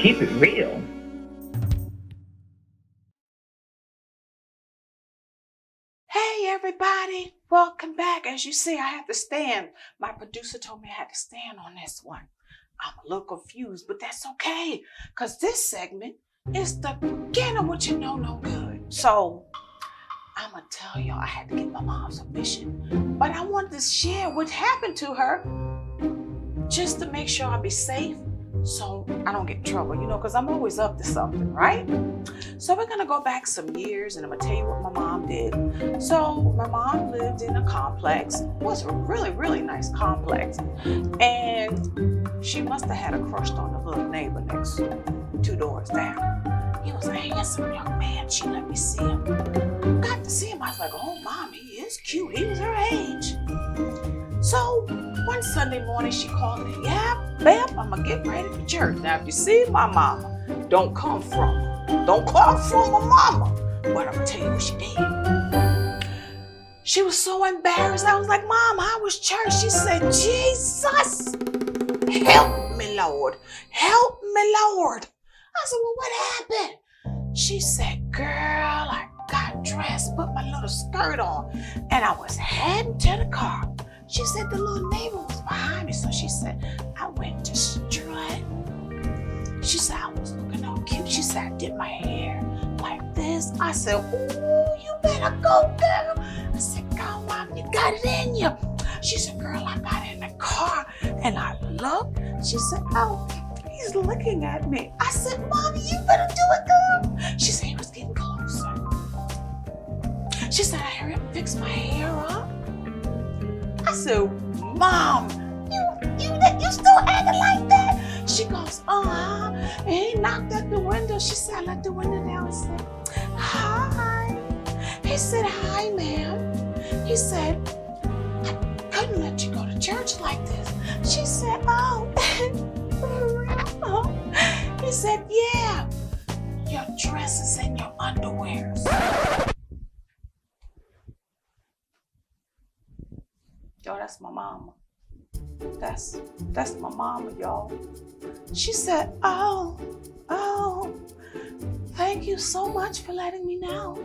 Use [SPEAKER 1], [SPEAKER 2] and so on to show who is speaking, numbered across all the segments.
[SPEAKER 1] Keep it real.
[SPEAKER 2] Hey everybody, welcome back. As you see, I had to stand. My producer told me I had to stand on this one. I'm a little confused, but that's okay, because this segment is the beginning what you know no good. So I'm gonna tell y'all I had to get my mom's permission, but I wanted to share what happened to her just to make sure I'll be safe so I don't get in trouble, because I'm always up to something, right? So we're gonna go back some years and I'm gonna tell you what my mom did. So my mom lived in a complex. It was a really, really nice complex. And she must have had a crush on the little neighbor next 2 doors down. He was a handsome young man. She let me see him. Got to see him. I was like, oh mom, he is cute. He was her age. So one Sunday morning she called me, yeah, babe, I'm gonna get ready for church. Now if you see my mama, don't come from her. Don't call from my mama. But I'm gonna tell you what she did. She was so embarrassed. I was like, Mom, how was church? She said, Jesus, help me, Lord. Help me, Lord. I said, well, what happened? She said, girl, I got dressed, put my little skirt on, and I was heading to the car. She said the little neighbor was behind me. So she said, I went to strut. She said, I was looking all cute. She said, I did my hair like this. I said, ooh, you better go, girl. I said, go, Mom, you got it in you. She said, girl, I got in the car and I looked. She said, oh, he's looking at me. I said, Mommy, you better do it, girl. She said, he was getting closer. She said, I hurry up and fix my hair up. I said, Mom, you still acting like that? She goes, and he knocked at the window. She said, I let the window down and said, hi. He said, hi, ma'am. He said, I couldn't let you go to church like this. She said, oh, he said, yeah, your dresses and your underwears. Yo, that's my mama. That's my mama, y'all. She said, oh, thank you so much for letting me know.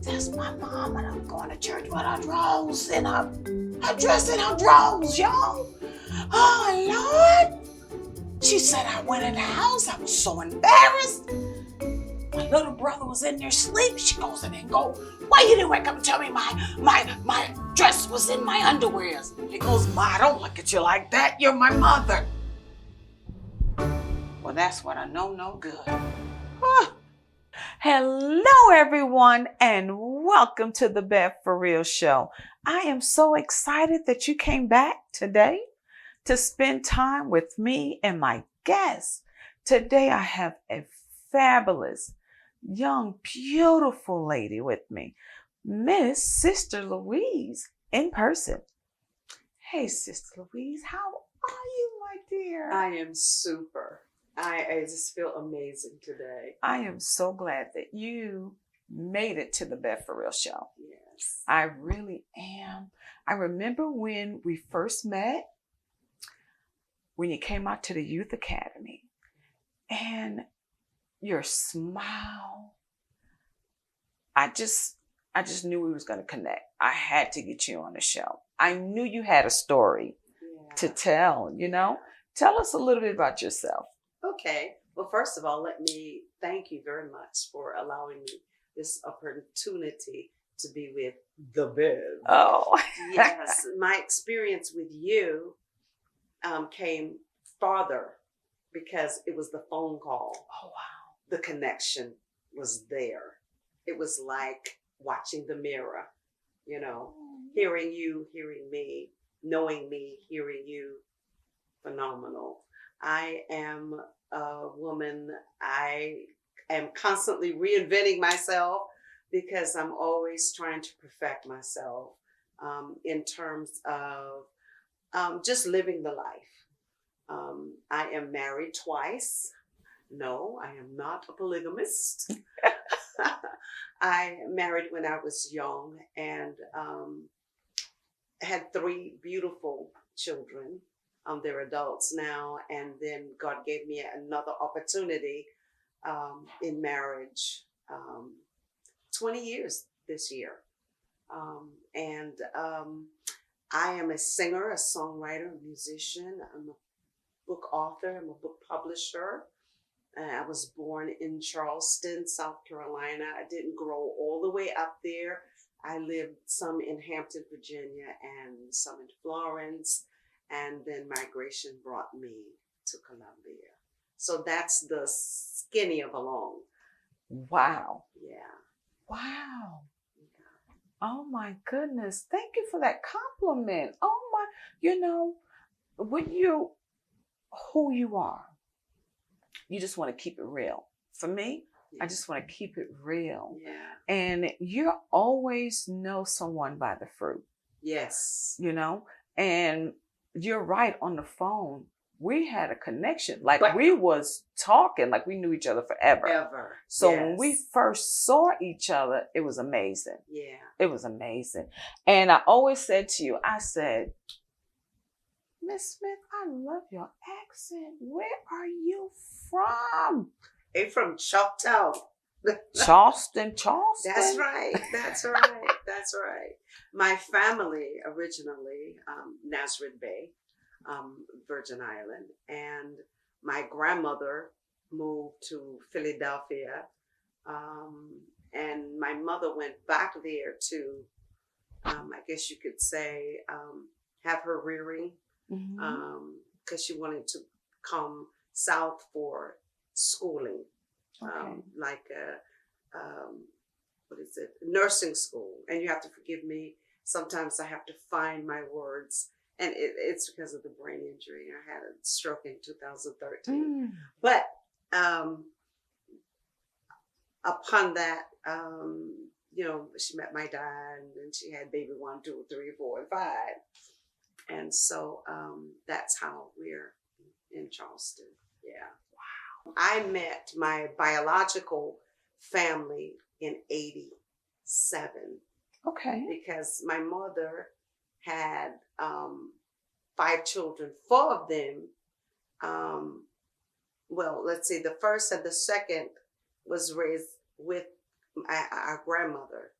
[SPEAKER 2] That's my mom, and I'm going to church with her drawers and her dress and her drawers, y'all. Oh, Lord. She said, I went in the house. I was so embarrassed. My little brother was in there sleep. She goes in and go, why you didn't wake up and tell me my dress was in my underwears? He goes, Ma, I don't look at you like that. You're my mother. Well, that's what I know no good. Hello, everyone, and welcome to the BEV4REAL show. I am so excited that you came back today to spend time with me and my guests. Today, I have a fabulous, young, beautiful lady with me, Miss Sister Louise, in person. Hey, Sister Louise, how are you, my dear?
[SPEAKER 3] I am super. I just feel amazing today.
[SPEAKER 2] I am so glad that you made it to the BEV4REAL show.
[SPEAKER 3] Yes.
[SPEAKER 2] I really am. I remember when we first met, when you came out to the Youth Academy, and your smile, I just knew we was going to connect. I had to get you on the show. I knew you had a story to tell, Tell us a little bit about yourself.
[SPEAKER 3] Okay. Well, first of all, let me thank you very much for allowing me this opportunity to be with the Bev.
[SPEAKER 2] Oh.
[SPEAKER 3] Yes. My experience with you came farther because it was the phone call.
[SPEAKER 2] Oh, wow.
[SPEAKER 3] The connection was there. It was like watching the mirror, hearing you, hearing me, knowing me, hearing you. Phenomenal. I am a woman. I am constantly reinventing myself because I'm always trying to perfect myself in terms of just living the life. I am married twice. No, I am not a polygamist. I married when I was young and had 3 beautiful children. They're adults now. And then God gave me another opportunity in marriage. 20 years this year. And I am a singer, a songwriter, a musician. I'm a book author. I'm a book publisher. I was born in Charleston, South Carolina. I didn't grow all the way up there. I lived some in Hampton, Virginia, and some in Florence. And then migration brought me to Columbia. So that's the skinny of a long.
[SPEAKER 2] Wow.
[SPEAKER 3] Yeah.
[SPEAKER 2] Wow. Oh my goodness. Thank you for that compliment. Oh my, when you, who you are, you just want to keep it real. For me, I just want to keep it real.
[SPEAKER 3] Yeah.
[SPEAKER 2] And you always know someone by the fruit.
[SPEAKER 3] Yes.
[SPEAKER 2] And you're right, on the phone. We had a connection. Like we was talking, like we knew each other forever.
[SPEAKER 3] Ever.
[SPEAKER 2] So when we first saw each other, it was amazing.
[SPEAKER 3] Yeah.
[SPEAKER 2] It was amazing. And I always said to you, I said, Miss Smith, I love your accent. Where are you from?
[SPEAKER 3] I'm from Choctaw.
[SPEAKER 2] Charleston.
[SPEAKER 3] That's right. That's right. That's right. My family originally, Nazareth Bay, Virgin Island, and my grandmother moved to Philadelphia, and my mother went back there to, I guess you could say, have her rearing, because she wanted to come south for schooling. Like what is it? Nursing school. And you have to forgive me. Sometimes I have to find my words. And it's because of the brain injury. I had a stroke in 2013. But upon that, she met my dad, and then she had baby 1, 2, 3, 4, and 5. And so that's how we're in Charleston. Yeah. I met my biological family in 87.
[SPEAKER 2] Okay.
[SPEAKER 3] Because my mother had 5 children. 4 of them, let's see, the first and the second was raised with our grandmother.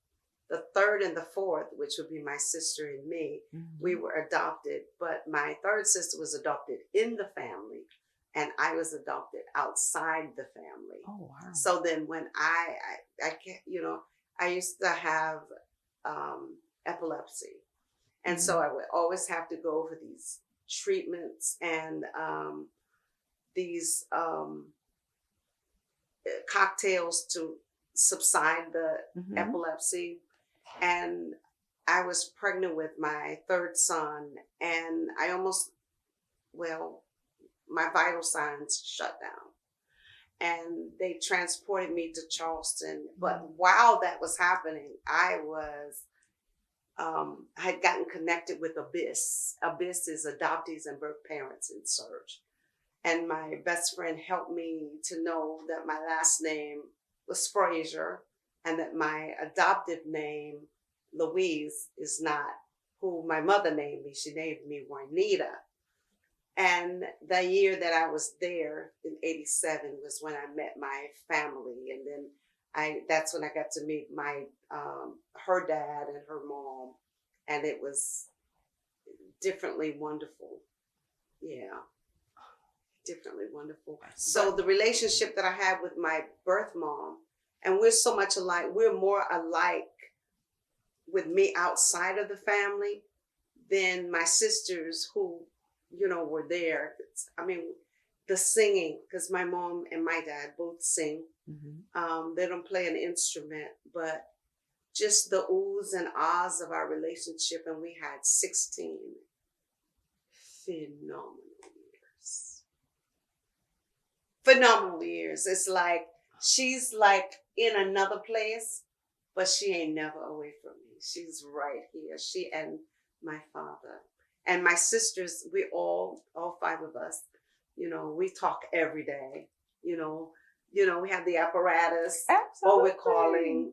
[SPEAKER 3] The third and the fourth, which would be my sister and me, we were adopted. But my third sister was adopted in the family, and I was adopted outside the family.
[SPEAKER 2] Oh, wow.
[SPEAKER 3] So then when I can't, I used to have epilepsy. And so I would always have to go for these treatments and these cocktails to subside the epilepsy. And I was pregnant with my third son, and I my vital signs shut down. And they transported me to Charleston. But while that was happening, I had gotten connected with ABIS. ABIS is Adoptees and Birth Parents in Search. And my best friend helped me to know that my last name was Frazier, and that my adoptive name, Louise, is not who my mother named me. She named me Juanita. And the year that I was there in 87 was when I met my family. And then that's when I got to meet my her dad and her mom. And it was differently wonderful. Yeah. Differently wonderful. So the relationship that I had with my birth mom, and we're so much alike, we're more alike with me outside of the family than my sisters who, were there. I mean, the singing, because my mom and my dad both sing. They don't play an instrument, but just the oohs and ahs of our relationship. And we had 16 phenomenal years. Phenomenal years. It's like, she's like in another place, but she ain't never away from me. She's right here. She and my father. And my sisters, we all 5 of us, we talk every day, we have the apparatus.
[SPEAKER 2] Absolutely.
[SPEAKER 3] Or we're calling,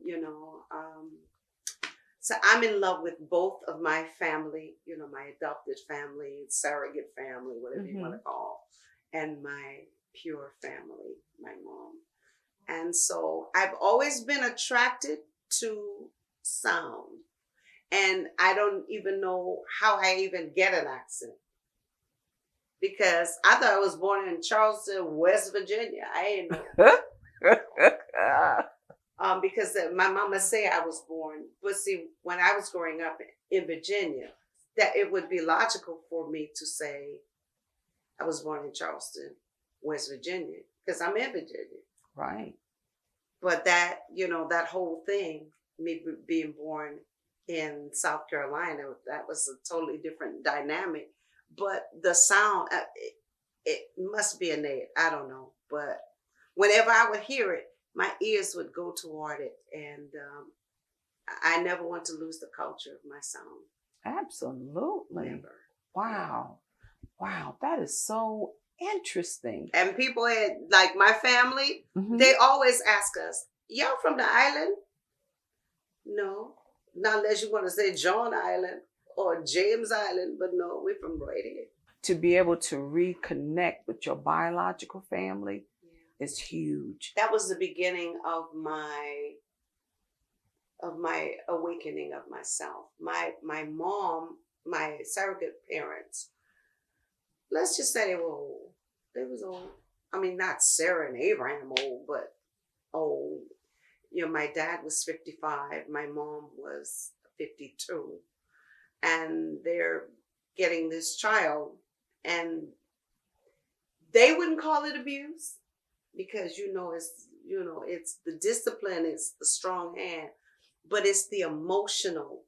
[SPEAKER 3] So I'm in love with both of my family, my adopted family, surrogate family, whatever you want to call, and my pure family, my mom. And so I've always been attracted to sound. And I don't even know how I even get an accent. Because I thought I was born in Charleston, West Virginia. I ain't know. Because my mama say I was born. But see, when I was growing up in Virginia, that it would be logical for me to say I was born in Charleston, West Virginia, because I'm in Virginia.
[SPEAKER 2] Right.
[SPEAKER 3] But that, that whole thing, me being born in South Carolina, that was a totally different dynamic. But the sound, it must be innate. I don't know. But whenever I would hear it, my ears would go toward it. And I never want to lose the culture of my sound.
[SPEAKER 2] Absolutely.
[SPEAKER 3] Never.
[SPEAKER 2] Wow. Wow. That is so interesting.
[SPEAKER 3] And people like my family, they always ask us, y'all from the island? No. Not unless you want to say John Island or James Island, but no, we're from right here.
[SPEAKER 2] To be able to reconnect with your biological family is huge.
[SPEAKER 3] That was the beginning of my awakening of myself. My mom, my surrogate parents, let's just say they were old. They was old. I mean, not Sarah and Abraham old, but old. My dad was 55. My mom was 52. And they're getting this child. And they wouldn't call it abuse because, it's the discipline, it's the strong hand, but it's the emotional,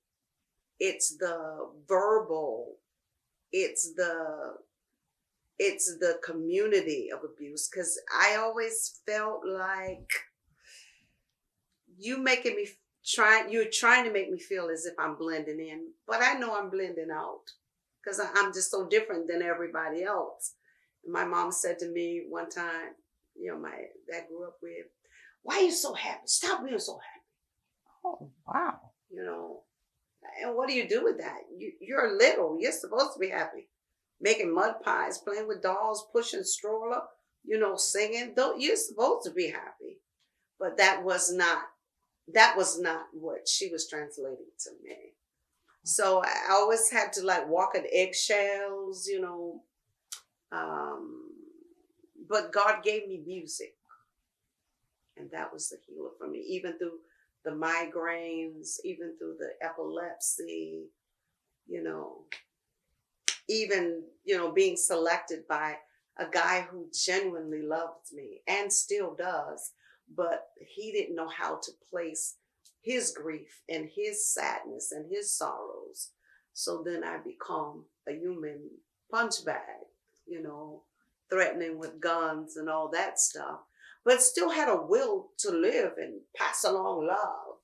[SPEAKER 3] it's the verbal, it's the community of abuse. Because I always felt like you're trying to make me feel as if I'm blending in, but I know I'm blending out because I'm just so different than everybody else. My mom said to me one time, that I grew up with, why are you so happy? Stop being so happy.
[SPEAKER 2] Oh, wow.
[SPEAKER 3] And what do you do with that? You're little. You're supposed to be happy. Making mud pies, playing with dolls, pushing stroller, singing. You're supposed to be happy. But that was not what she was translating to me. So I always had to walk on eggshells, but God gave me music. And that was the healer for me, even through the migraines, even through the epilepsy, even, being selected by a guy who genuinely loved me and still does, but he didn't know how to place his grief and his sadness and his sorrows. So then I become a human punch bag, threatening with guns and all that stuff, but still had a will to live and pass along love.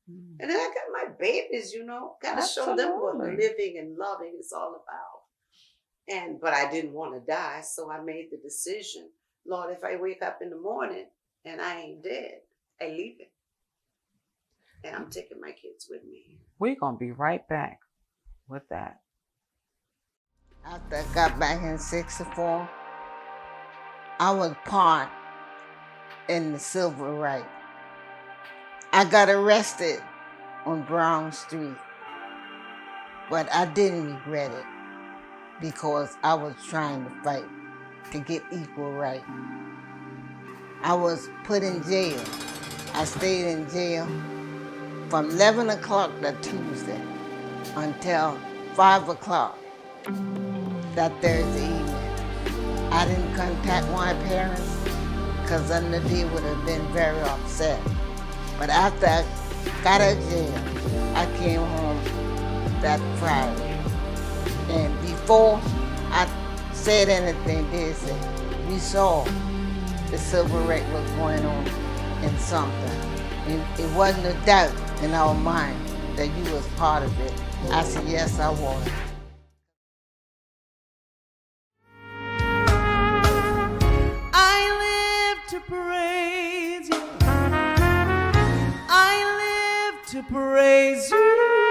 [SPEAKER 3] And then I got my babies, got to show them what living and loving is all about. But I didn't want to die, so I made the decision, Lord, if I wake up in the morning and I ain't dead, I leave it. And I'm taking my kids with me.
[SPEAKER 2] We're going to be right back with that.
[SPEAKER 1] After I got back in 64, I was part in the civil rights. I got arrested on Brown Street, but I didn't regret it because I was trying to fight to get equal rights. I was put in jail. I stayed in jail from 11 o'clock that Tuesday until 5 o'clock that Thursday evening. I didn't contact my parents because then they would have been very upset. But after I got out of jail, I came home that Friday. And before I said anything, they said, we saw the civil rights was going on in something. And it wasn't a doubt in our mind that you was part of it. I said, yes, I was.
[SPEAKER 4] I live to praise you. I live to praise you.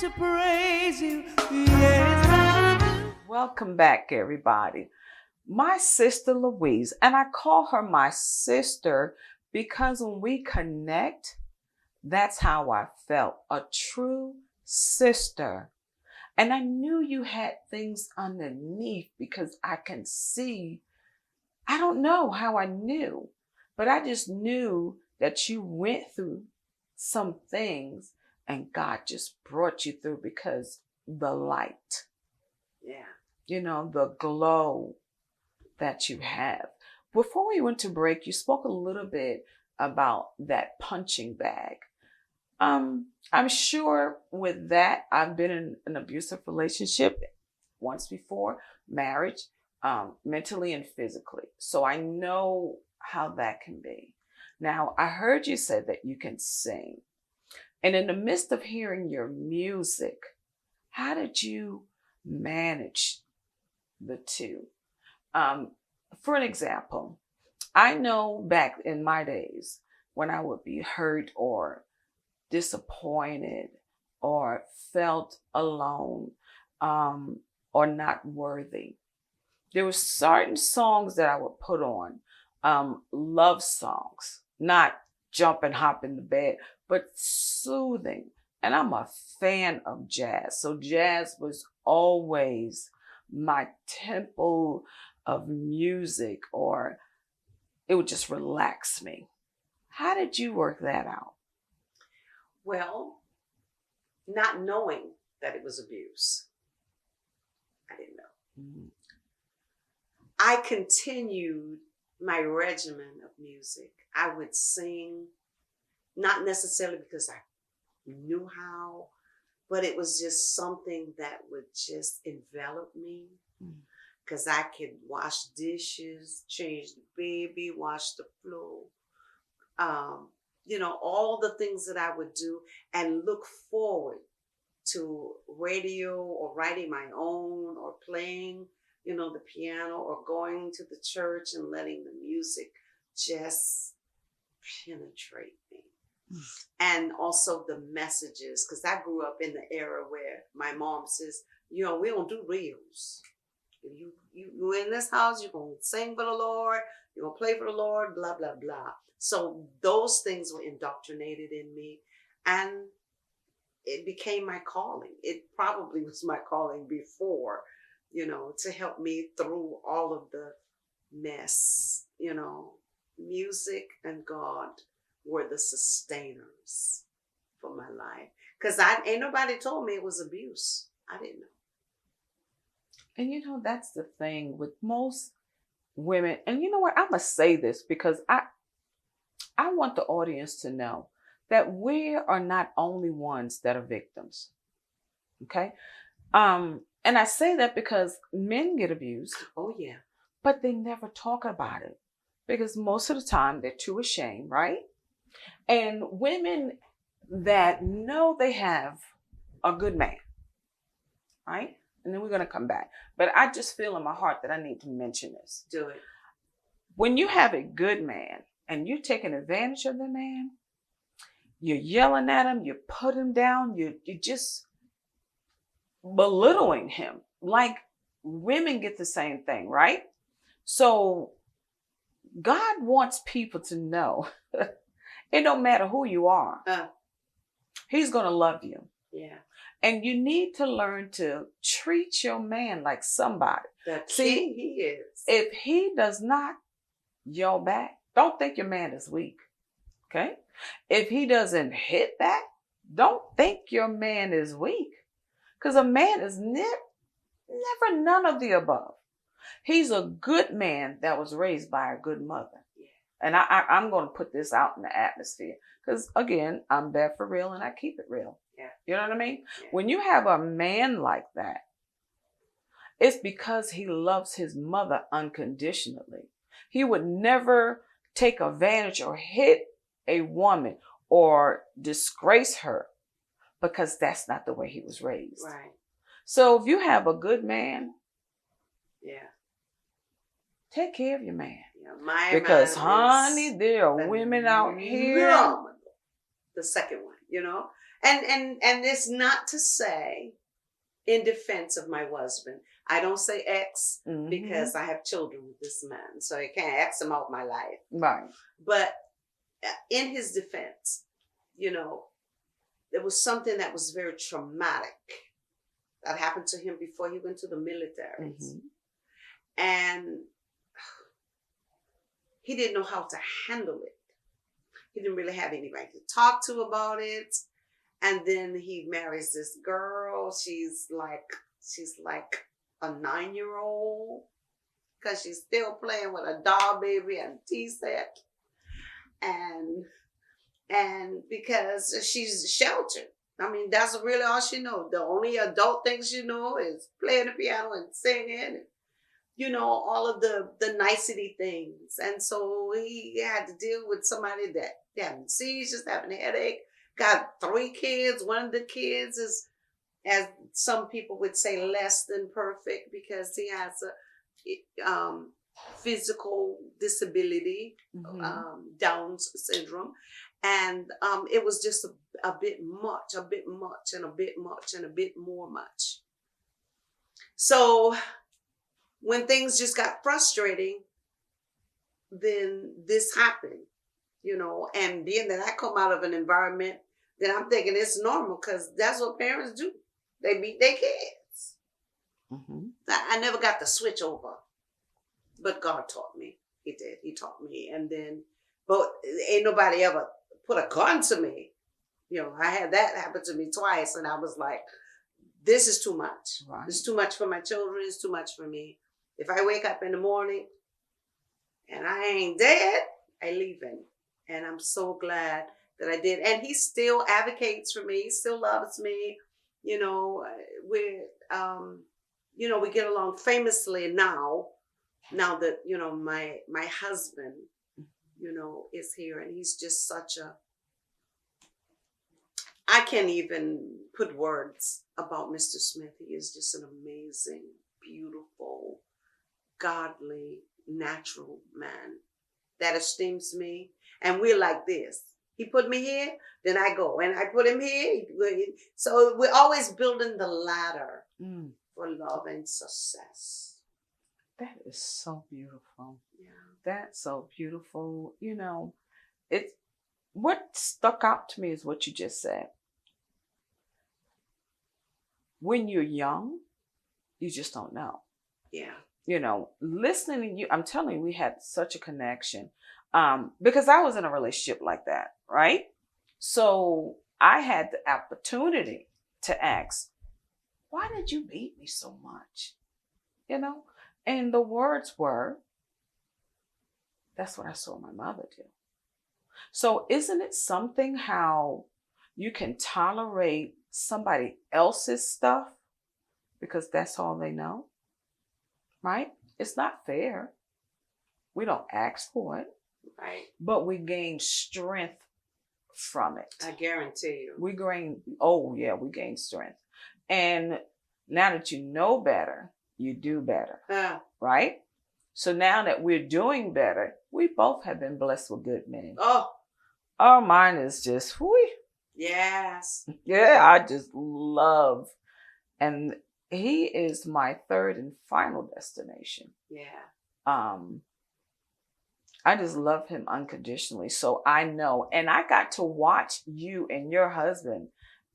[SPEAKER 4] to praise you. Yes, I do.
[SPEAKER 2] Welcome back, everybody. My sister Louise, and I call her my sister because when we connect, that's how I felt, a true sister. And I knew you had things underneath because I can see, I don't know how I knew, but I just knew that you went through some things and God just brought you through because the light,
[SPEAKER 3] Yeah.
[SPEAKER 2] the glow that you have. Before we went to break, you spoke a little bit about that punching bag. I'm sure with that, I've been in an abusive relationship once before, marriage, mentally and physically. So I know how that can be. Now, I heard you say that you can sing. And in the midst of hearing your music, how did you manage the two? For an example, I know back in my days when I would be hurt or disappointed or felt alone or not worthy, there were certain songs that I would put on, love songs, not jump and hop in the bed, but soothing. And I'm a fan of jazz. So jazz was always my temple of music, or it would just relax me. How did you work that out?
[SPEAKER 3] Well, not knowing that it was abuse, I didn't know.
[SPEAKER 2] Mm-hmm.
[SPEAKER 3] I continued my regimen of music. I would sing, not necessarily because I knew how, but it was just something that would just envelop me. Because I could wash dishes, change the baby, wash the floor, all the things that I would do and look forward to radio or writing my own or playing, the piano or going to the church and letting the music just penetrate me. And also the messages, because I grew up in the era where my mom says, we don't do reels. You in this house, you're going to sing for the Lord, you're going to play for the Lord, blah, blah, blah. So those things were indoctrinated in me, and it became my calling. It probably was my calling before, to help me through all of the mess. Music and God were the sustainers for my life. Because ain't nobody told me it was abuse. I didn't know.
[SPEAKER 2] And that's the thing with most women. And you know what? I'm going to say this because I want the audience to know that we are not only ones that are victims. Okay? And I say that because men get abused.
[SPEAKER 3] Oh, yeah.
[SPEAKER 2] But they never talk about it because most of the time they're too ashamed, right? And women that know they have a good man, right? And then we're going to come back. But I just feel in my heart that I need to mention this.
[SPEAKER 3] Do it.
[SPEAKER 2] When you have a good man and you're taking advantage of the man, you're yelling at him, you put him down, you're just belittling him. Like women get the same thing, right? So God wants people to know it don't matter who you are. He's going to love you.
[SPEAKER 3] Yeah.
[SPEAKER 2] And you need to learn to treat your man like somebody.
[SPEAKER 3] The king he is.
[SPEAKER 2] If he does not yell back, don't think your man is weak. Okay? If he doesn't hit back, don't think your man is weak. Because a man is never none of the above. He's a good man that was raised by a good mother.
[SPEAKER 3] Yeah.
[SPEAKER 2] And I'm going to put this out in the atmosphere. Because, again, I'm BEV4REAL and I keep it real.
[SPEAKER 3] Yeah.
[SPEAKER 2] You know what I mean?
[SPEAKER 3] Yeah.
[SPEAKER 2] When you have a man like that, it's because he loves his mother unconditionally. He would never take advantage or hit a woman or disgrace her because that's not the way he was raised.
[SPEAKER 3] Right.
[SPEAKER 2] So if you have a good man,
[SPEAKER 3] yeah,
[SPEAKER 2] take care of your man.
[SPEAKER 3] Yeah,
[SPEAKER 2] because, honey, there are women out here.
[SPEAKER 3] The second one. you know. And it's not to say in defense of my husband. I don't say ex because I have children with this man, so I can't X him out my life.
[SPEAKER 2] Right.
[SPEAKER 3] But in his defense, you know, there was something that was very traumatic that happened to him before he went to the military. And he didn't know how to handle it. He didn't really have anybody to talk to about it. And then he marries this girl. She's like a 9-year-old because she's still playing with a doll baby and tea set. And because she's sheltered. I mean, that's really all she knows. The only adult thing she knows is playing the piano and singing, and, you know, all of the nicety things. And so he had to deal with somebody that having seizures, having a headache, got 3 kids. One of the kids is, as some people would say, less than perfect because he has a physical disability, Down's syndrome. And it was just a bit much, and a bit more much. So when things just got frustrating, then this happened, you know. And being that I come out of an environment, then I'm thinking it's normal because that's what parents do. They beat their kids. I never got the switch over, but God taught me. He did. He taught me. And then, but ain't nobody ever put a gun to me. You know, I had that happen to me twice, and I was like, this is too much.
[SPEAKER 2] Right.
[SPEAKER 3] It's too much for my children. It's too much for me. If I wake up in the morning and I ain't dead, I leave him. And I'm so glad that I did. And he still advocates for me. He still loves me. You know, we get along famously now that, you know, my husband, you know, is here, and he's just such I can't even put words about Mr. Smith. He is just an amazing, beautiful, godly, natural man that esteems me. And we're like this. He put me here, then I go. And I put him here. So we're always building the ladder for love and success.
[SPEAKER 2] That is so beautiful.
[SPEAKER 3] Yeah.
[SPEAKER 2] That's so beautiful. You know, what stuck out to me is what you just said. When you're young, you just don't know.
[SPEAKER 3] Yeah.
[SPEAKER 2] You know, listening to you, I'm telling you, we had such a connection. Because I was in a relationship like that, right? So I had the opportunity to ask, why did you beat me so much? You know? And the words were, that's what I saw my mother do. So isn't it something how you can tolerate somebody else's stuff because that's all they know? Right? It's not fair. We don't ask for it.
[SPEAKER 3] Right.
[SPEAKER 2] But we gain strength from it.
[SPEAKER 3] I guarantee you.
[SPEAKER 2] We gain strength. And now that you know better, you do better. Right? So now that we're doing better, we both have been blessed with good men.
[SPEAKER 3] Oh.
[SPEAKER 2] Our mind is just, whoo.
[SPEAKER 3] Yes.
[SPEAKER 2] Yeah, I just love. And he is my third and final destination.
[SPEAKER 3] Yeah.
[SPEAKER 2] I just love him unconditionally. So I know. And I got to watch you and your husband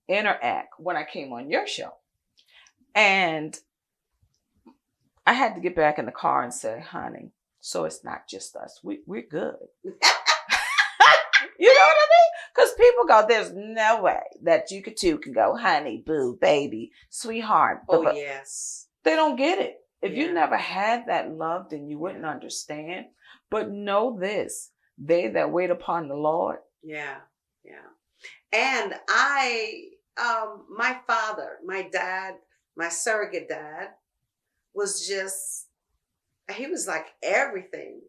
[SPEAKER 2] interact when I came on your show. And I had to get back in the car and say, honey, so it's not just us. We're good. You know what I mean? Because people go, there's no way that you two can go, honey, boo, baby, sweetheart.
[SPEAKER 3] Oh, yes.
[SPEAKER 2] They don't get it. If
[SPEAKER 3] Yeah.
[SPEAKER 2] you never had that love, then you wouldn't understand. But know this, they that wait upon the Lord.
[SPEAKER 3] Yeah, yeah. And my father, my dad, my surrogate dad, was just, he was like everything.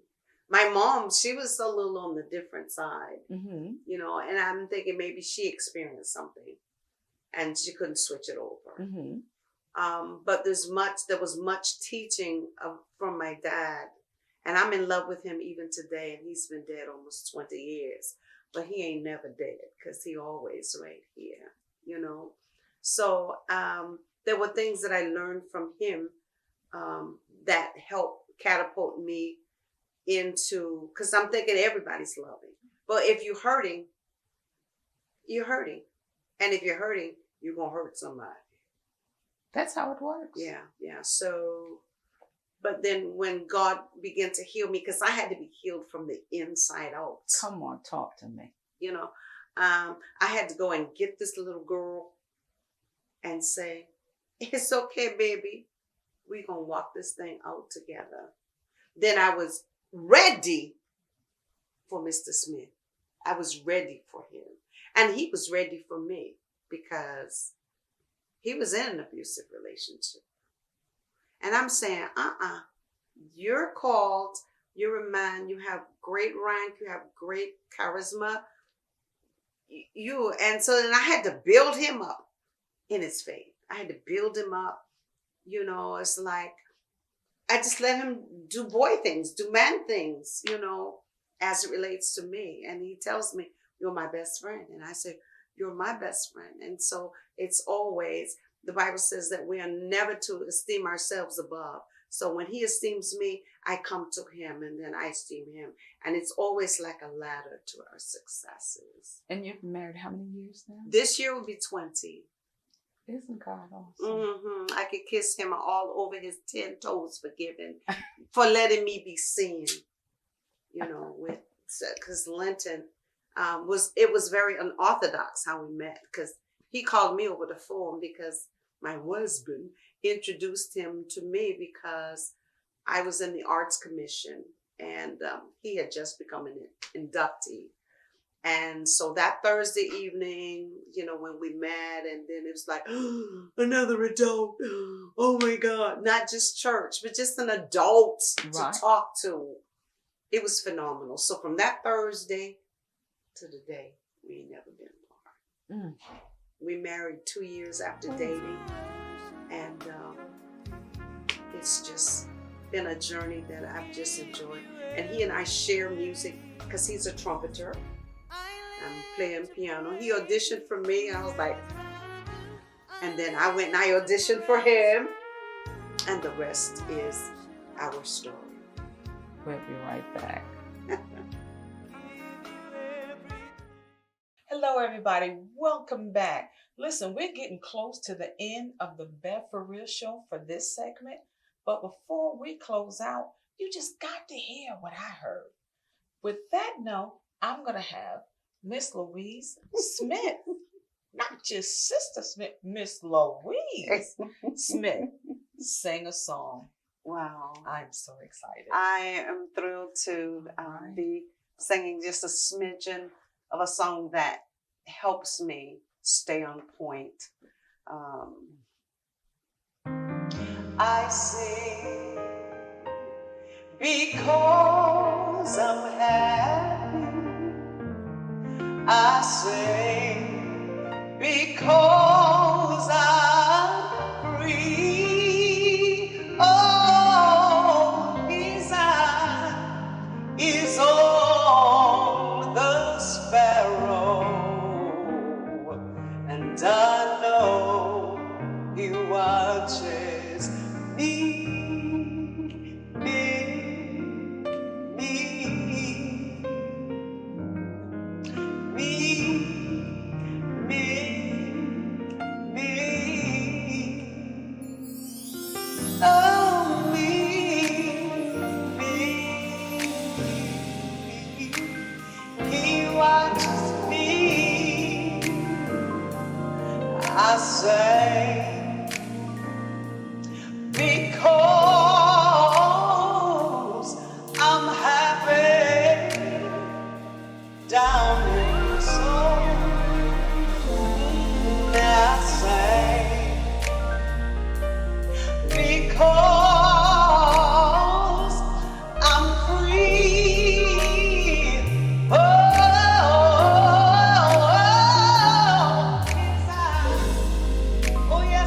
[SPEAKER 3] My mom, she was a little on the different side, you know, and I'm thinking maybe she experienced something and she couldn't switch it over. But there was much teaching from my dad, and I'm in love with him even today, and he's been dead almost 20 years. but he ain't never dead because he always right here, you know. So there were things that I learned from him that helped catapult me into, because I'm thinking everybody's loving. But if you're hurting, you're hurting. And if you're hurting, you're going to hurt somebody.
[SPEAKER 2] That's how it works.
[SPEAKER 3] Yeah, yeah. So, but then when God began to heal me, because I had to be healed from the inside out.
[SPEAKER 2] Come on, talk to me.
[SPEAKER 3] You know, I had to go and get this little girl and say, it's okay, baby. We're going to walk this thing out together. Then I was ready for Mr. Smith. I was ready for him. And he was ready for me because he was in an abusive relationship. And I'm saying, you're called, you're a man, you have great rank, you have great charisma. And so then I had to build him up in his faith. I had to build him up. You know, it's like, I just let him do boy things, do man things, you know, as it relates to me. And he tells me, you're my best friend. And I say, you're my best friend. And so it's always, the Bible says that we are never to esteem ourselves above. So when he esteems me, I come to him and then I esteem him. And it's always like a ladder to our successes.
[SPEAKER 2] And you've been married how many years now?
[SPEAKER 3] This year will be 20.
[SPEAKER 2] Isn't God awesome?
[SPEAKER 3] Mm-hmm. I could kiss him all over his 10 toes, forgiven for letting me be seen. You know, with because Linton was very unorthodox how we met, because he called me over the phone because my husband introduced him to me because I was in the Arts Commission and he had just become an inductee. And so that Thursday evening, you know, when we met, and then it was like, oh, another adult. Oh my God. Not just church, but just an adult to talk to. It was phenomenal. So from that Thursday to the day, we ain't never been apart. We married 2 years after dating. And it's just been a journey that I've just enjoyed. And he and I share music because he's a trumpeter. I'm playing piano. He auditioned for me, and I was like, and then I went and I auditioned for him, and the rest is our story.
[SPEAKER 2] We'll be right back. Hello, everybody. Welcome back. Listen, we're getting close to the end of the BEV4REAL show for this segment. But before we close out, you just got to hear what I heard. With that note, I'm going to have Miss Louise Smith, not just Sister Smith, Miss Louise Smith, sing a song.
[SPEAKER 5] Wow.
[SPEAKER 2] I'm so excited.
[SPEAKER 5] I am thrilled to be singing just a smidgen of a song that helps me stay on point. I sing because I'm happy. I sing because I'm free. Oh, His eye is on the sparrow, and I know He watches me. I say because I'm happy down in the soul. I say because I'm free. Oh, yes,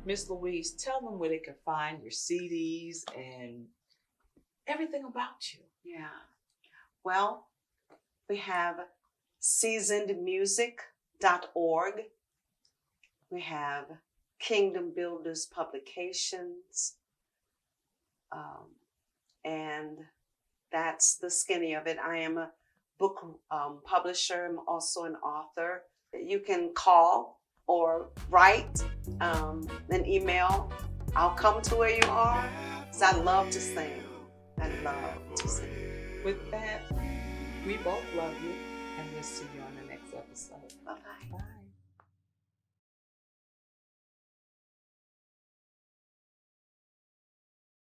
[SPEAKER 2] Miss Louise, tell them where they can find your CDs and everything about you.
[SPEAKER 5] Yeah. Well, we have seasonedmusic.org. We have Kingdom Builders Publications. And that's the skinny of it. I am a book publisher. I'm also an author. You can call or write an email. I'll come to where you are, because I love to sing. I love to sing.
[SPEAKER 2] With that, we both love you, and we'll see you on the next episode.
[SPEAKER 5] Bye-bye.
[SPEAKER 2] Bye.